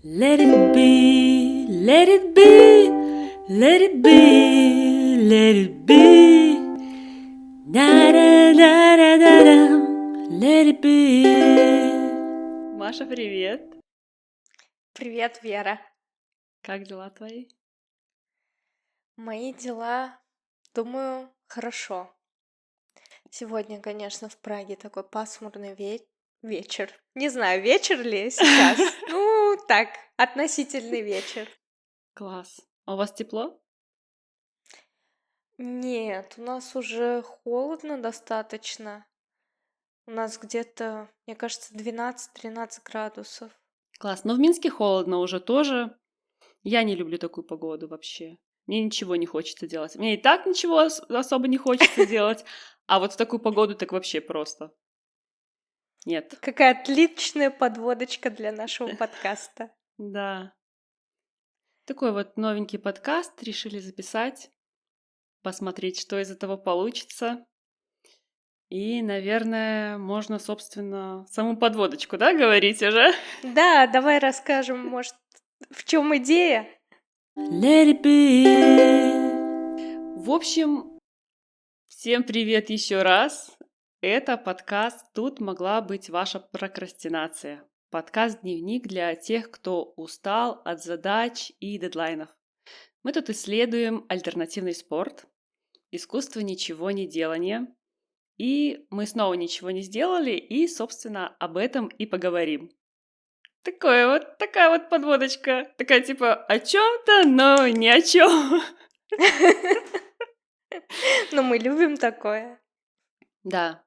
Let it be, let it be, let it be, let it be. Да-да-да-да-да-дам, let it be. Маша, привет. Привет, Вера. Как дела твои? Мои дела, думаю, хорошо. Сегодня, конечно, в Праге такой пасмурный вечер. Не знаю, вечер ли сейчас. Ну, так, относительный вечер. Класс. А у вас тепло? Нет, у нас уже холодно достаточно. У нас где-то, мне кажется, 12-13 градусов. Класс. Но в Минске холодно уже тоже. Я не люблю такую погоду вообще. Мне ничего не хочется делать. Мне и так ничего особо не хочется делать, а вот в такую погоду так вообще просто. Нет. Какая отличная подводочка для нашего подкаста. Да. Такой вот новенький подкаст решили записать, посмотреть, что из этого получится. И, наверное, можно, собственно, саму подводочку, да, говорить уже? Да, давай расскажем, может, в чем идея? Let it be. В общем, всем привет еще раз. Это подкаст «Тут могла быть ваша прокрастинация». Подкаст-дневник для тех, кто устал от задач и дедлайнов. Мы тут исследуем альтернативный спорт, искусство ничего не делания, и мы снова ничего не сделали, и, собственно, об этом и поговорим. Такая вот подводочка. Такая типа о чем-то, но ни о чем. Но мы любим такое. Да,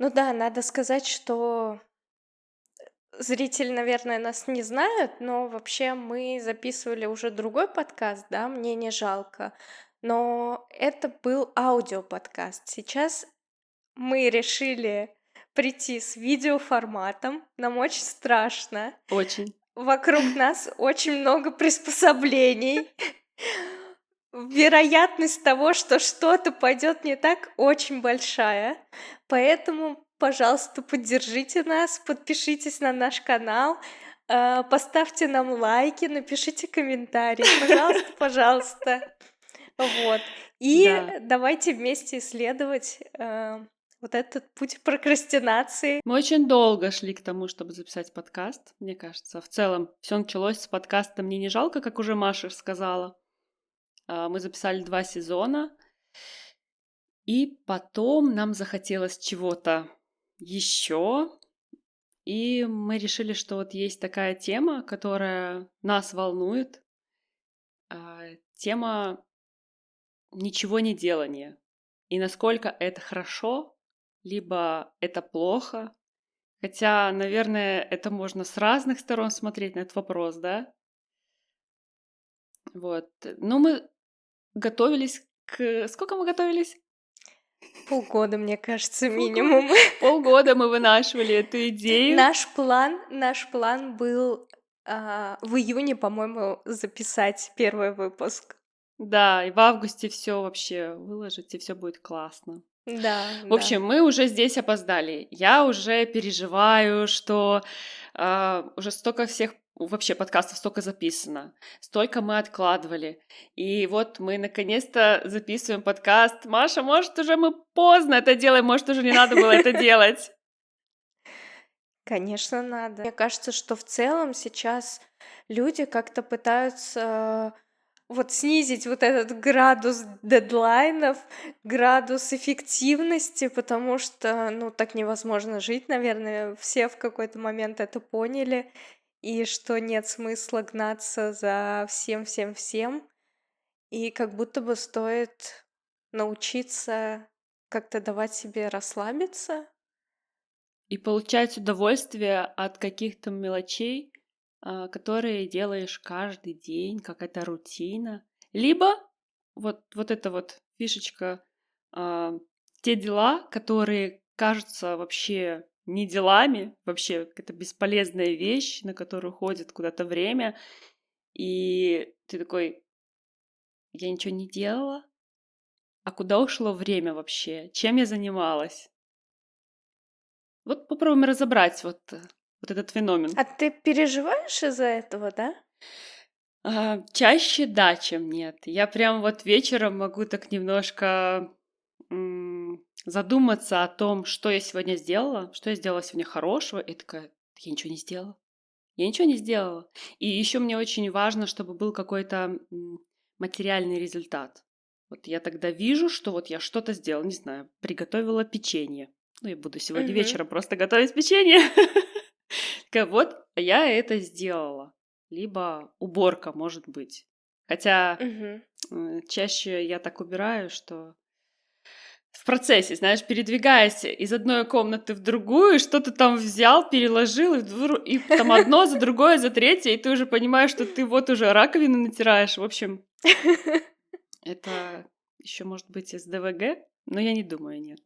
Ну да, надо сказать, что зрители, наверное, нас не знают, но вообще мы записывали уже другой подкаст, да, «Мне не жалко», но это был аудиоподкаст. Сейчас мы решили прийти с видеоформатом, нам очень страшно. очень. Вокруг нас очень много приспособлений. Вероятность того, что что-то пойдет не так, очень большая. Поэтому, пожалуйста, поддержите нас, подпишитесь на наш канал, поставьте нам лайки, напишите комментарии. Пожалуйста, пожалуйста. Вот. И Да. давайте вместе исследовать вот этот путь прокрастинации. Мы очень долго шли к тому, чтобы записать подкаст, мне кажется. В целом, все началось с подкаста «Мне не жалко», как уже Маша сказала. Мы записали 2 сезона, и потом нам захотелось чего-то еще, и мы решили, что вот есть такая тема, которая нас волнует, тема ничего не делания. И насколько это хорошо, либо это плохо. Хотя, наверное, это можно с разных сторон смотреть на этот вопрос, да? Вот. Но мы готовились к... Сколько мы готовились? Полгода, мне кажется, Полгода. минимум. Полгода мы вынашивали эту идею. Наш план был в июне, по-моему, записать первый выпуск. Да, и в августе все вообще выложить, и все будет классно. Да, В да. общем, мы уже здесь опоздали. Я уже переживаю, что уже столько всех вообще подкастов столько записано, столько мы откладывали. И вот мы наконец-то записываем подкаст. Маша, может, уже мы поздно это делаем, может, уже не надо было это делать. Конечно, надо. Мне кажется, что в целом сейчас люди как-то пытаются вот снизить вот этот градус дедлайнов, градус эффективности, потому что, ну, так невозможно жить, наверное, все в какой-то момент это поняли, и что нет смысла гнаться за всем-всем-всем, и как будто бы стоит научиться как-то давать себе расслабиться. И получать удовольствие от каких-то мелочей, которые делаешь каждый день, какая-то рутина. Либо вот эта вот фишечка, а, те дела, которые кажутся вообще не делами, вообще какая-то бесполезная вещь, на которую уходит куда-то время, и ты такой, я ничего не делала, а куда ушло время вообще? Чем я занималась? Вот попробуем разобрать вот вот этот феномен. А ты переживаешь из-за этого, да? Чаще да, чем нет. Я прям вот вечером могу так немножко задуматься о том, что я сегодня сделала, что я сделала сегодня хорошего, и такая, я ничего не сделала. Я ничего не сделала. И еще мне очень важно, чтобы был какой-то материальный результат. Вот я тогда вижу, что вот я что-то сделала, не знаю, приготовила печенье. Ну, я буду сегодня Мгм. вечером просто готовить печенье. Такая, вот я это сделала. Либо уборка, может быть. Хотя Мгм. чаще я так убираю, что в процессе, знаешь, передвигаясь из одной комнаты в другую, что ты там взял, переложил, и там одно за другое, за третье, и ты уже понимаешь, что ты вот уже раковину натираешь. В общем, это еще может быть из ДВГ, но я не думаю, нет.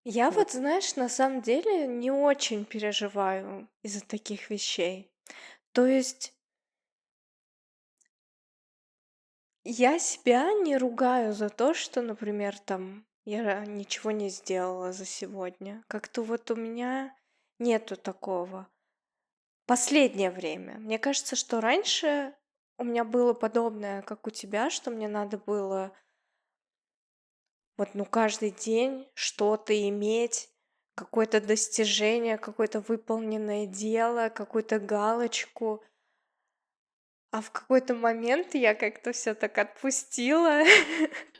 Я Вот. вот, знаешь, на самом деле не очень переживаю из-за таких вещей. То есть я себя не ругаю за то, что, например, там я ничего не сделала за сегодня. Как-то вот у меня нету такого. Последнее время. Мне кажется, что раньше у меня было подобное, как у тебя, что мне надо было вот, ну, каждый день что-то иметь, какое-то достижение, какое-то выполненное дело, какую-то галочку. А в какой-то момент я как-то все так отпустила.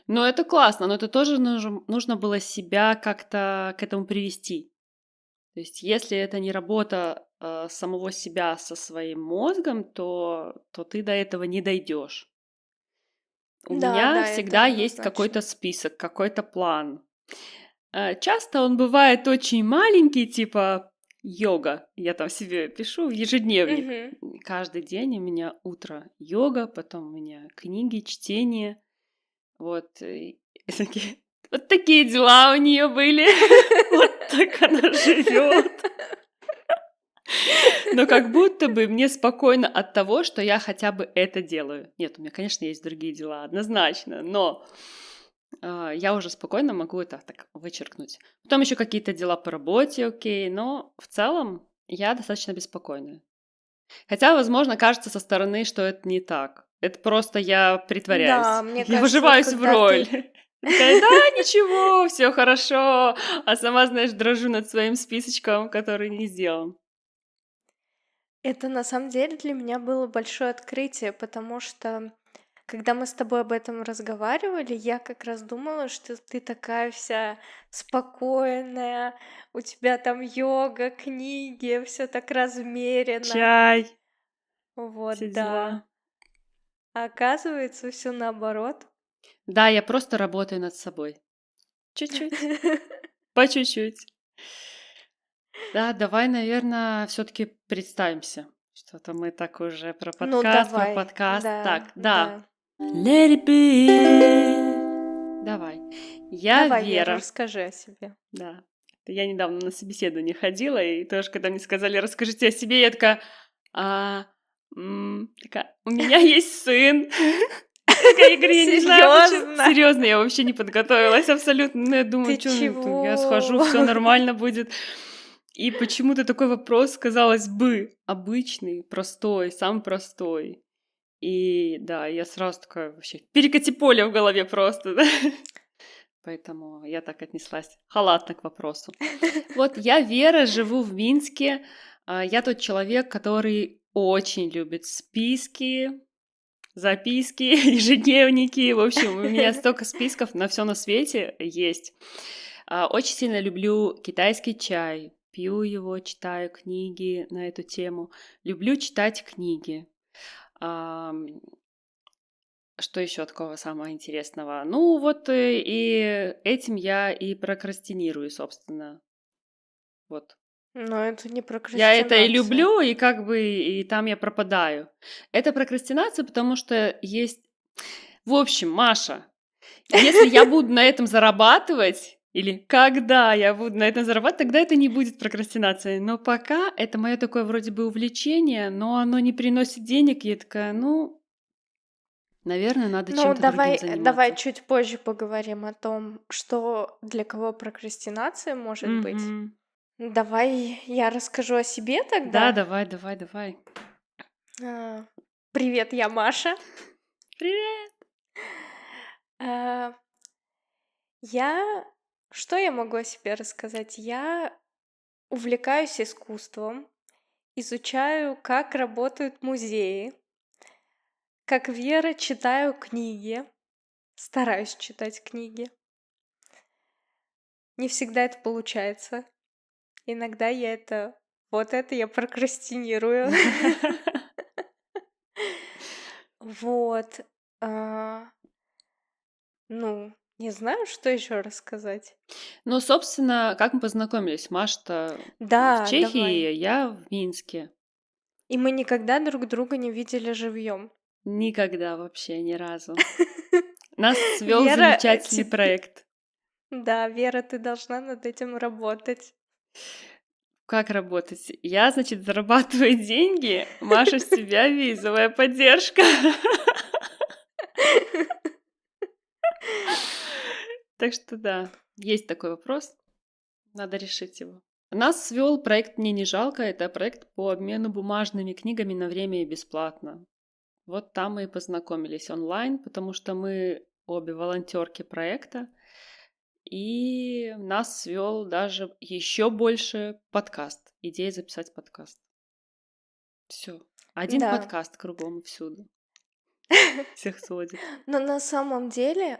Но это классно, но это тоже нужно было себя как-то к этому привести. То есть, если это не работа самого себя со своим мозгом, то ты до этого не дойдешь. У Да, меня да, это всегда есть какой-то однозначно. список, какой-то план. Часто он бывает очень маленький, типа йога. Я там себе пишу в ежедневник. Мгм. Каждый день у меня утро йога, потом у меня книги, чтение. Вот, такие, вот такие дела у нее были. Вот так она живет. Но как будто бы мне спокойно от того, что я хотя бы это делаю. Нет, у меня, конечно, есть другие дела, однозначно, но я уже спокойно могу это так вычеркнуть. Потом еще какие-то дела по работе, окей, но в целом я достаточно беспокойная. Хотя, возможно, кажется со стороны, что это не так. Это просто я Да, притворяюсь. мне Я кажется, вот выживаюсь в когда роль. ты Такая, да, ничего, все хорошо. А сама, знаешь, дрожу над своим списочком, который не сделан. Это на самом деле для меня было большое открытие, потому что когда мы с тобой об этом разговаривали, я как раз думала, что ты такая вся спокойная, у тебя там йога, книги, все так размеренно. Чай, все Вот, да. дела. А оказывается, все наоборот. Да, я просто работаю над собой. Чуть-чуть, по чуть-чуть. Да, давай, наверное, все-таки представимся. Что-то мы так уже про Ну, подкаст, про давай. подкаст. Да, Так, да. да. Let it be. Давай. Я Давай, Вера, Вера. расскажи о себе. Да. Это я недавно на собеседование ходила, и тоже, когда мне сказали, расскажите о себе, я такая, такая, у меня есть сын. Такая, Игорь, я не знаю, почему. Серьезно? Серьезно, я вообще не подготовилась абсолютно. Ну, я Ты думаю, что я схожу, чего? все нормально будет. И почему-то такой вопрос, казалось бы, обычный, простой, самый простой. И да, я сразу такая вообще перекати поле в голове просто, да? Поэтому я так отнеслась халатно к вопросу. Вот я Вера, живу в Минске. Я тот человек, который очень любит списки, записки, ежедневники. В общем, у меня столько списков на все на свете есть. Очень сильно люблю китайский чай. Пью его, читаю книги на эту тему. Люблю читать книги. Ам, Что еще такого самого интересного? Ну, вот и этим я и прокрастинирую, собственно. Вот. Но это не Я это и прокрастинация. люблю, и как бы и там я пропадаю. Это прокрастинация, потому что есть... В общем, Маша, если я буду на этом зарабатывать, или когда я буду на этом зарабатывать, тогда это не будет прокрастинацией. Но пока это мое такое вроде бы увлечение, но оно не приносит денег, и я такая, ну, Наверное, надо Ну, чем-то другим давай заниматься. чуть позже поговорим о том, что для кого прокрастинация может быть. Мгм. Давай я расскажу о себе Да, тогда. давай. А, Привет, я Маша. Привет! А, Я... Что я могу о себе рассказать? Я увлекаюсь искусством, изучаю, как работают музеи, как Вера читаю книги, стараюсь читать книги. Не всегда это получается. Иногда вот это я прокрастинирую. Вот. а, Ну, не знаю, что еще рассказать. Ну, собственно, как мы познакомились? Маша в Да, Чехии, давай. я в Минске. И мы никогда друг друга не видели живьем. Никогда вообще, ни разу. Нас свел Вера, замечательный проект. да, Вера, ты должна над этим работать. Как работать? Я, значит, зарабатываю деньги, Маша с себя визовая поддержка. Так что да, есть такой вопрос, надо решить его. Нас свел проект «Мне не жалко». Это проект по обмену бумажными книгами на время и бесплатно. Вот там мы и познакомились онлайн, потому что мы обе волонтерки проекта. И нас свел даже еще больше подкаст. Идея записать подкаст. Все. Один Да. подкаст кругом и всюду. Всех сводит. Но на самом деле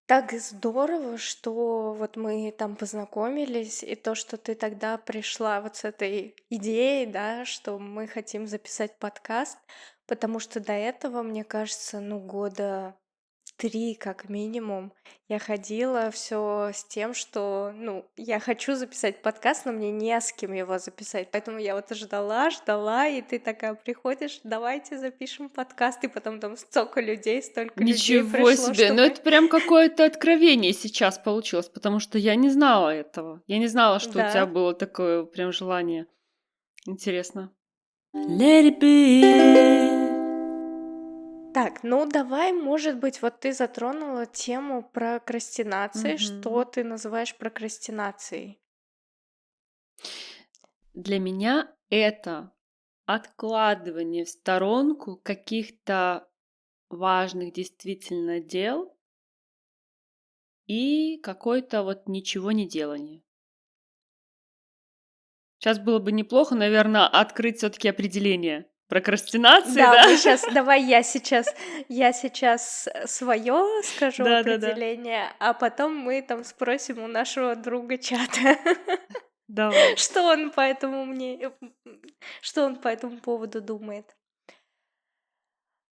так здорово, что вот мы там познакомились, и то, что ты тогда пришла вот с этой идеей, да, что мы хотим записать подкаст, потому что до этого, мне кажется, ну, года 3 как минимум я ходила все с тем, что, ну, я хочу записать подкаст, но мне не с кем его записать. Поэтому я вот ждала, и ты такая приходишь: "Давайте запишем подкаст". И потом там столько людей Ничего пришло, себе! что Ну, мы это прям какое-то откровение сейчас получилось, потому что я не знала этого. Я не знала, что у тебя Да. было такое прям желание. Интересно. Let it be. Так, ну давай, может быть, вот ты затронула тему прокрастинации. Что Мгм. ты называешь прокрастинацией? Для меня это откладывание в сторонку каких-то важных действительно дел и какое-то вот ничего не делание. Сейчас было бы неплохо, наверное, открыть все-таки определение прокрастинации, Да, да? давай я сейчас свое скажу Да-да-да. определение, а потом мы там спросим у нашего друга чата, Давай. что он по что он по этому поводу думает.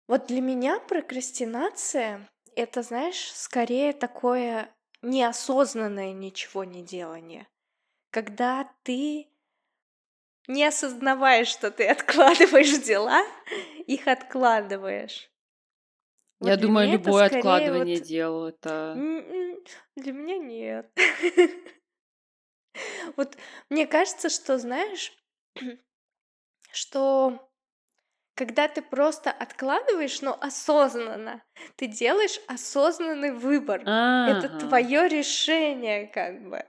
Вот для меня прокрастинация — это, знаешь, скорее такое неосознанное ничего не делание, когда ты, не осознавая, что ты откладываешь дела, их откладываешь. Вот Я для думаю, меня это любое скорее откладывание вот дел это... для меня нет. Вот мне кажется, что, знаешь, что когда ты просто откладываешь, но осознанно, ты делаешь осознанный выбор. Это Ага. твое решение, как бы.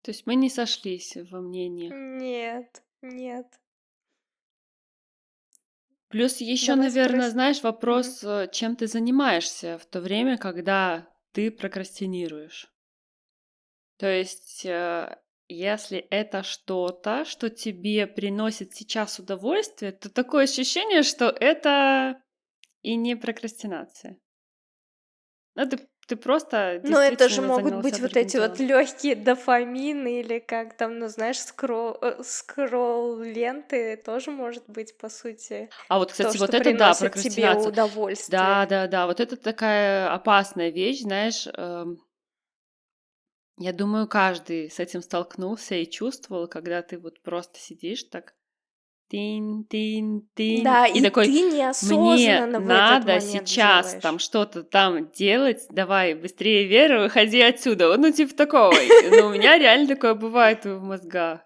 То есть мы не сошлись во мнениях. Нет, нет. Плюс еще, Давай наверное, спросим. знаешь, вопрос, чем ты занимаешься в то время, когда ты прокрастинируешь. То есть, если это что-то, что тебе приносит сейчас удовольствие, то такое ощущение, что это и не прокрастинация. Ну, ты просто Но это же действительно могут занялся быть вот другим эти вот делом. легкие дофамины или как там, ну знаешь, скролл ленты тоже может быть, по сути, А вот, то, кстати, что вот это да, приносит тебе прокрастинация. удовольствие. Да, вот это такая опасная вещь, знаешь. Я думаю, каждый с этим столкнулся и чувствовал, когда ты вот просто сидишь так, тынь, Да, и и такой, ты мне неосознанно в этот надо момент сейчас там делаешь. что-то там делать, давай быстрее, Вера, выходи отсюда. Вот, ну, типа такого. Ну, у меня реально такое бывает в мозгах.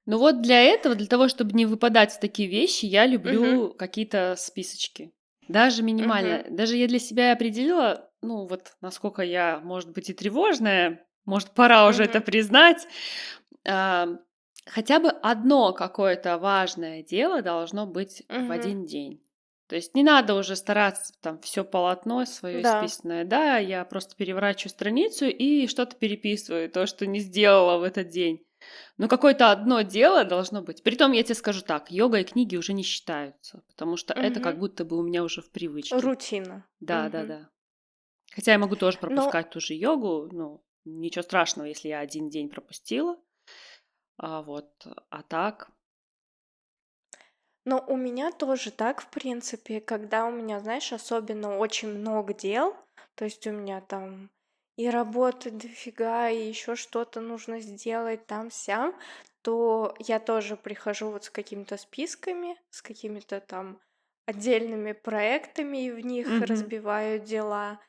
Ну вот для этого, для того, чтобы не выпадать в такие вещи, я Мгм, люблю какие-то списочки. Даже минимально. мгм, Даже я для себя определила, ну вот насколько я, может быть, и тревожная, может, пора уже это мгм, признать. а, Хотя бы одно какое-то важное дело должно быть в мгм. один день. То есть не надо уже стараться там все полотно свое Да. исписанное. Да, я просто переворачиваю страницу и что-то переписываю, то, что не сделала в этот день. Но какое-то одно дело должно быть. Притом, я тебе скажу так, йога и книги уже не считаются, потому что это как Мгм. будто бы у меня уже в привычке. Рутина. Да, да, Мгм. да. Хотя я могу тоже Но пропускать ту же йогу, ну, ничего страшного, если я один день пропустила. Вот, а так. но у меня тоже так, в принципе, когда у меня, знаешь, особенно очень много дел, то есть у меня там и работы дофига, и еще что-то нужно сделать там-сям, то я тоже прихожу вот с какими-то списками, с какими-то там отдельными проектами, и в них Мгм. разбиваю дела.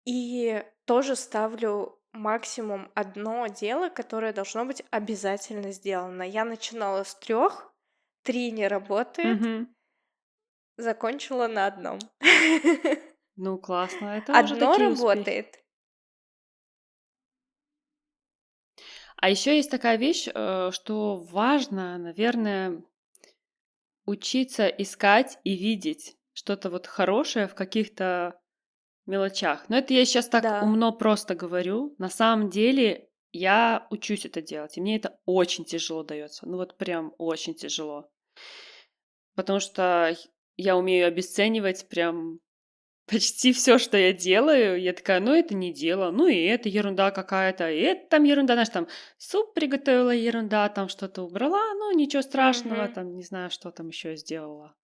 И тоже ставлю максимум одно дело, которое должно быть обязательно сделано. Я начинала с 3, 3 не работает, Мгм. закончила на одном. Ну, классно. Это уже Одно такие успехи. работает. А еще есть такая вещь, что важно, наверное, учиться искать и видеть что-то вот хорошее в каких-то мелочах. Но это я сейчас так Да. умно просто говорю. На самом деле я учусь это делать, и мне это очень тяжело дается. Ну вот прям очень тяжело. Потому что я умею обесценивать прям почти все, что я делаю. Я такая: "Ну, это не дело, ну, и это ерунда какая-то, и это там ерунда". Знаешь, там суп приготовила — ерунда, там что-то убрала — ну, ничего страшного, Мгм. там не знаю, что там еще я сделала.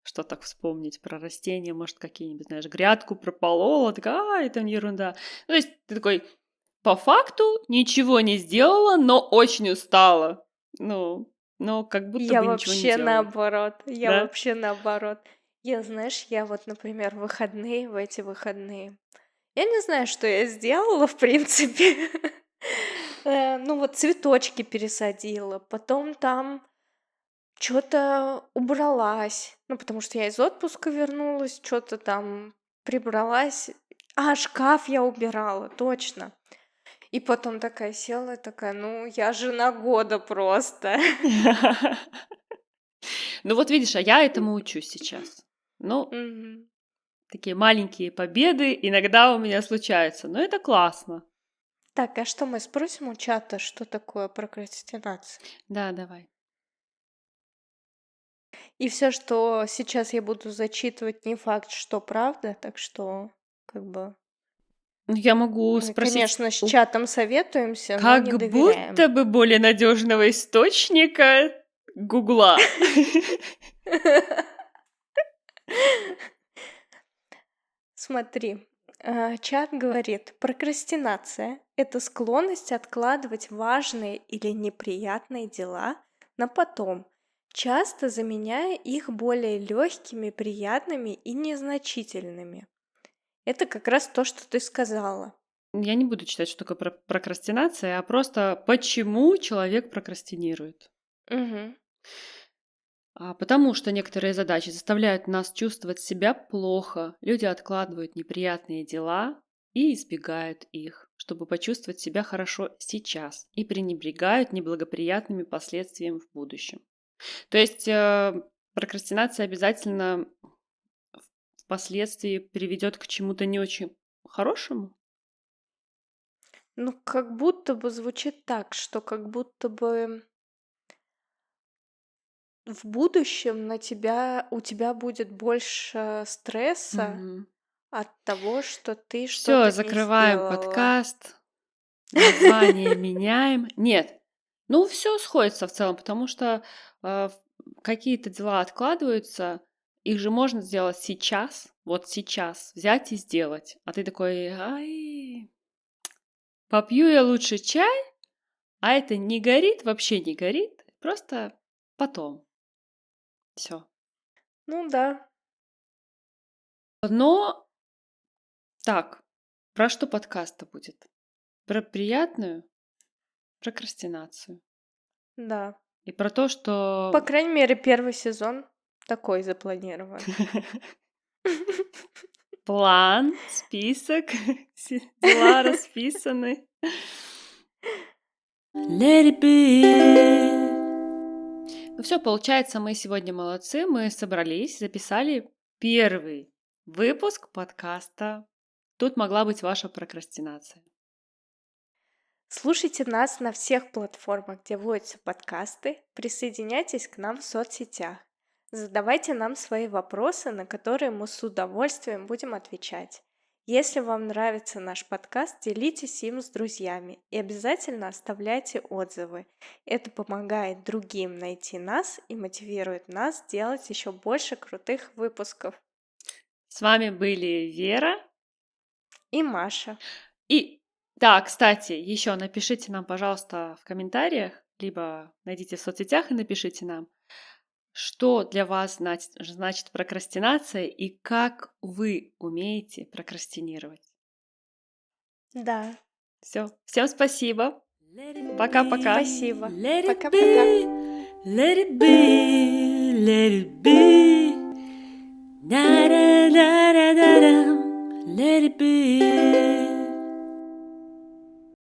Что так вспомнить про растения, может, какие-нибудь, знаешь, грядку прополола, такая: это ерунда". Ну, то есть ты такой: по факту ничего не сделала, но очень устала. Ну, но как будто Я бы ничего не вообще делала. наоборот. Я Да? вообще наоборот. Я, знаешь, я вот, например, в эти выходные, я не знаю, что я сделала, в принципе. Ну вот цветочки пересадила, потом там что то убралась, ну, потому что я из отпуска вернулась, что то там прибралась. Шкаф я убирала, точно. И потом такая села, такая: "Ну, я жена года просто". Ну вот видишь, а я этому учусь сейчас. Ну, Мгм. такие маленькие победы иногда у меня случаются, но это классно. Так, а что мы спросим у чата, что такое прокрастинация? Да, давай. И все, что сейчас я буду зачитывать, не факт, что правда, так что как бы Ну, я могу мы, спросить конечно, с чатом советуемся, но не как доверяем. будто бы более надежного источника Гугла. Смотри, чат говорит: прокрастинация — это склонность откладывать важные или неприятные дела на потом, часто заменяя их более легкими, приятными и незначительными. Это как раз то, что ты сказала. Я не буду читать, что такое прокрастинация, а просто почему человек прокрастинирует. Мгм. Потому что некоторые задачи заставляют нас чувствовать себя плохо. Люди откладывают неприятные дела и избегают их, чтобы почувствовать себя хорошо сейчас, и пренебрегают неблагоприятными последствиями в будущем. То есть прокрастинация обязательно впоследствии приведет к чему-то не очень хорошему. Ну, как будто бы звучит так, что как будто бы в будущем у тебя будет больше стресса от того, что ты Все, что-то не закрываем сделала. подкаст, название меняем. Нет, ну все сходится в целом, потому что какие-то дела откладываются, их же можно сделать сейчас, вот сейчас, взять и сделать. А ты такой: ай, попью я лучше чай, а это не горит, вообще не горит, просто потом. Все. Ну да, Но так, про что подкаст-то будет? Про приятную прокрастинацию. да. И про то, По что крайней мере, первый сезон такой запланирован. план, список, дела расписаны. Let it be. Ну все, получается, мы сегодня молодцы, мы собрались, записали первый выпуск подкаста «Тут могла быть ваша прокрастинация». Слушайте нас на всех платформах, где вводятся подкасты. Присоединяйтесь к нам в соцсетях. Задавайте нам свои вопросы, на которые мы с удовольствием будем отвечать. Если вам нравится наш подкаст, делитесь им с друзьями и обязательно оставляйте отзывы. Это помогает другим найти нас и мотивирует нас делать еще больше крутых выпусков. С вами были Вера И Маша. и... Да, кстати, еще напишите нам, пожалуйста, в комментариях, либо найдите в соцсетях и напишите нам, что для вас значит прокрастинация и как вы умеете прокрастинировать. Да. Все, всем спасибо. Пока-пока. Спасибо. Пока-пока. Let it be, let it be. Da da da da da da. Let it be.